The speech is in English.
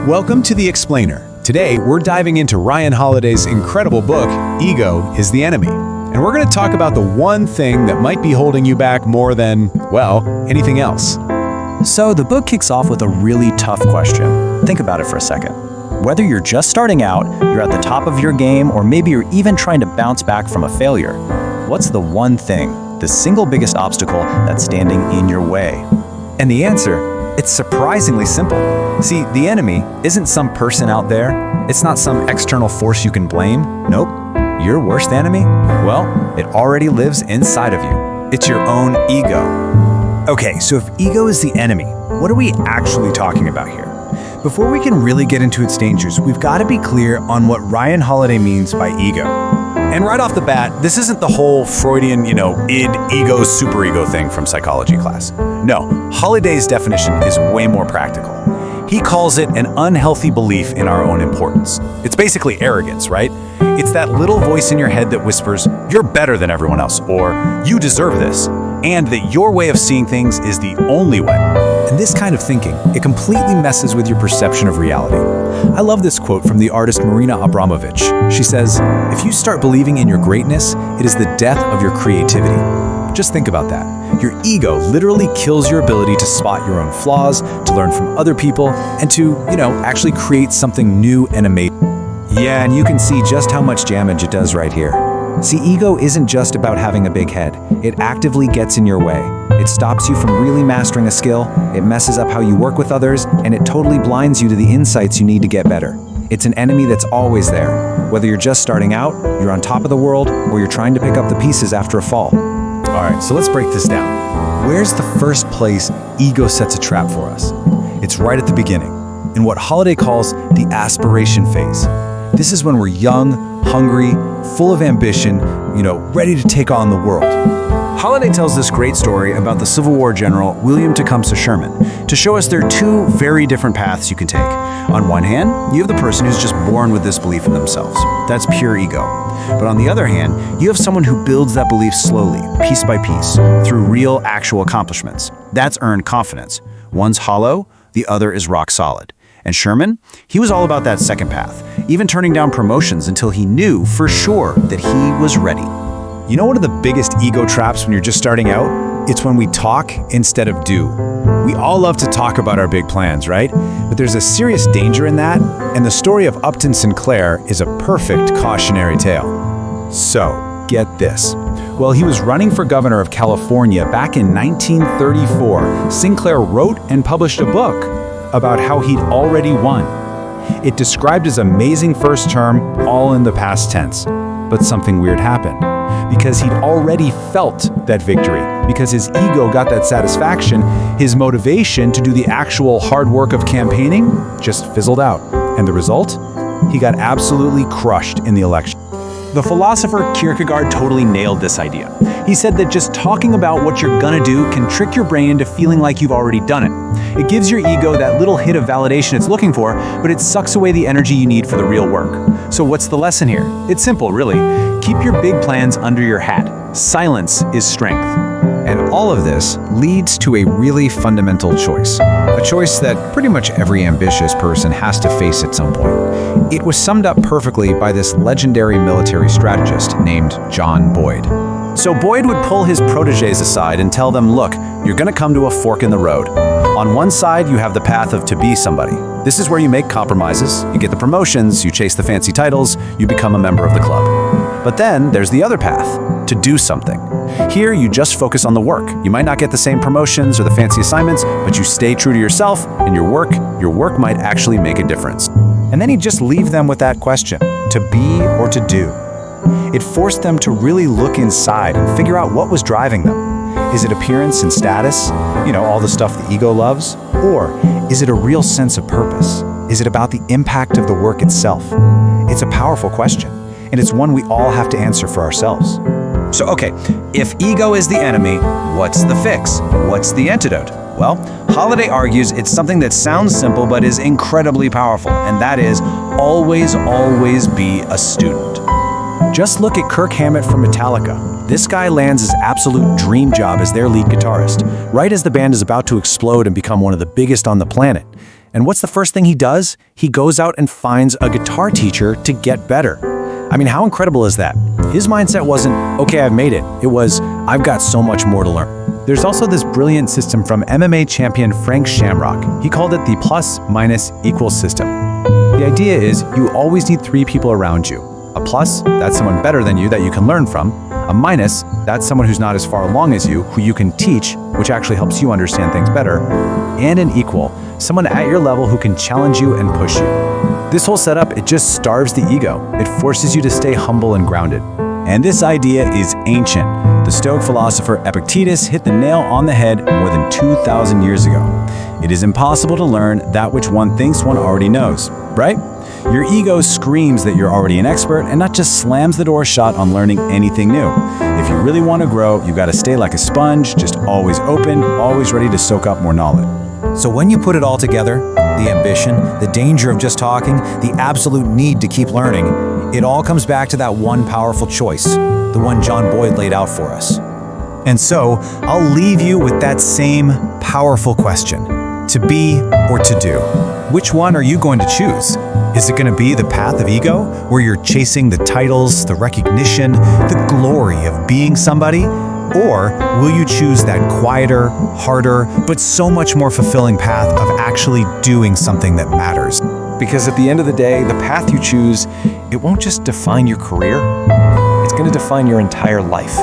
Welcome to The Explainer. Today, we're diving into Ryan Holiday's incredible book, Ego is the Enemy. And we're going to talk about the one thing that might be holding you back more than, well, anything else. So the book kicks off with a really tough question. Think about it for a second. Whether you're just starting out, you're at the top of your game, or maybe you're even trying to bounce back from a failure, what's the one thing, the single biggest obstacle that's standing in your way? And the answer, it's surprisingly simple. See, the enemy isn't some person out there. It's not some external force you can blame. Nope. Your worst enemy? Well, it already lives inside of you. It's your own ego. Okay, so if ego is the enemy, what are we actually talking about here? Before we can really get into its dangers, we've got to be clear on what Ryan Holiday means by ego. And right off the bat, this isn't the whole Freudian, id, ego, superego thing from psychology class. No, Holiday's definition is way more practical. He calls it an unhealthy belief in our own importance. It's basically arrogance, right? It's that little voice in your head that whispers, you're better than everyone else, or you deserve this, and that your way of seeing things is the only way. And this kind of thinking, it completely messes with your perception of reality. I love this quote from the artist Marina Abramovich. She says, if you start believing in your greatness, it is the death of your creativity. Just think about that. Your ego literally kills your ability to spot your own flaws, to learn from other people, and to, actually create something new and amazing. Yeah, and you can see just how much damage it does right here. See, ego isn't just about having a big head. It actively gets in your way. It stops you from really mastering a skill, it messes up how you work with others, and it totally blinds you to the insights you need to get better. It's an enemy that's always there. Whether you're just starting out, you're on top of the world, or you're trying to pick up the pieces after a fall. All right, so let's break this down. Where's the first place ego sets a trap for us? It's right at the beginning, in what Holiday calls the aspiration phase. This is when we're young, hungry, full of ambition, ready to take on the world. Holiday tells this great story about the Civil War general William Tecumseh Sherman to show us there are two very different paths you can take. On one hand, you have the person who's just born with this belief in themselves. That's pure ego. But on the other hand, you have someone who builds that belief slowly, piece by piece, through real, actual accomplishments. That's earned confidence. One's hollow, the other is rock solid. And Sherman, he was all about that second path, even turning down promotions until he knew for sure that he was ready. You know one of the biggest ego traps when you're just starting out? It's when we talk instead of do. We all love to talk about our big plans, right? But there's a serious danger in that, and the story of Upton Sinclair is a perfect cautionary tale. So, get this. While he was running for governor of California back in 1934, Sinclair wrote and published a book about how he'd already won. It described his amazing first term, all in the past tense. But something weird happened. Because he'd already felt that victory, because his ego got that satisfaction, his motivation to do the actual hard work of campaigning just fizzled out. And the result? He got absolutely crushed in the election. The philosopher Kierkegaard totally nailed this idea. He said that just talking about what you're gonna do can trick your brain into feeling like you've already done it. It gives your ego that little hit of validation it's looking for, but it sucks away the energy you need for the real work. So what's the lesson here? It's simple, really. Keep your big plans under your hat. Silence is strength. And all of this leads to a really fundamental choice. A choice that pretty much every ambitious person has to face at some point. It was summed up perfectly by this legendary military strategist named John Boyd. So Boyd would pull his protégés aside and tell them, look, you're gonna come to a fork in the road. On one side, you have the path of to be somebody. This is where you make compromises, you get the promotions, you chase the fancy titles, you become a member of the club. But then there's the other path, to do something. Here, you just focus on the work. You might not get the same promotions or the fancy assignments, but you stay true to yourself and your work might actually make a difference. And then he'd just leave them with that question, to be or to do. It forced them to really look inside and figure out what was driving them. Is it appearance and status? All the stuff the ego loves? Or is it a real sense of purpose? Is it about the impact of the work itself? It's a powerful question, and it's one we all have to answer for ourselves. So, okay, if ego is the enemy, what's the fix? What's the antidote? Well, Holiday argues it's something that sounds simple but is incredibly powerful, and that is always be a student. Just look at Kirk Hammett from Metallica. This guy lands his absolute dream job as their lead guitarist, right as the band is about to explode and become one of the biggest on the planet. And what's the first thing he does? He goes out and finds a guitar teacher to get better. I mean, how incredible is that? His mindset wasn't, okay, I've made it. It was, I've got so much more to learn. There's also this brilliant system from MMA champion Frank Shamrock. He called it the plus, minus, equal system. The idea is you always need 3 people around you. A plus, that's someone better than you that you can learn from. A minus, that's someone who's not as far along as you, who you can teach, which actually helps you understand things better. And an equal, someone at your level who can challenge you and push you. This whole setup, it just starves the ego. It forces you to stay humble and grounded. And this idea is ancient. The Stoic philosopher Epictetus hit the nail on the head more than 2,000 years ago. It is impossible to learn that which one thinks one already knows, right? Your ego screams that you're already an expert and not just slams the door shut on learning anything new. If you really want to grow, you've got to stay like a sponge, just always open, always ready to soak up more knowledge. So when you put it all together, the ambition, the danger of just talking, the absolute need to keep learning, it all comes back to that one powerful choice, the one John Boyd laid out for us. And so, I'll leave you with that same powerful question. To be or to do? Which one are you going to choose? Is it going to be the path of ego, where you're chasing the titles, the recognition, the glory of being somebody? Or will you choose that quieter, harder, but so much more fulfilling path of actually doing something that matters? Because at the end of the day, the path you choose, it won't just define your career, it's going to define your entire life.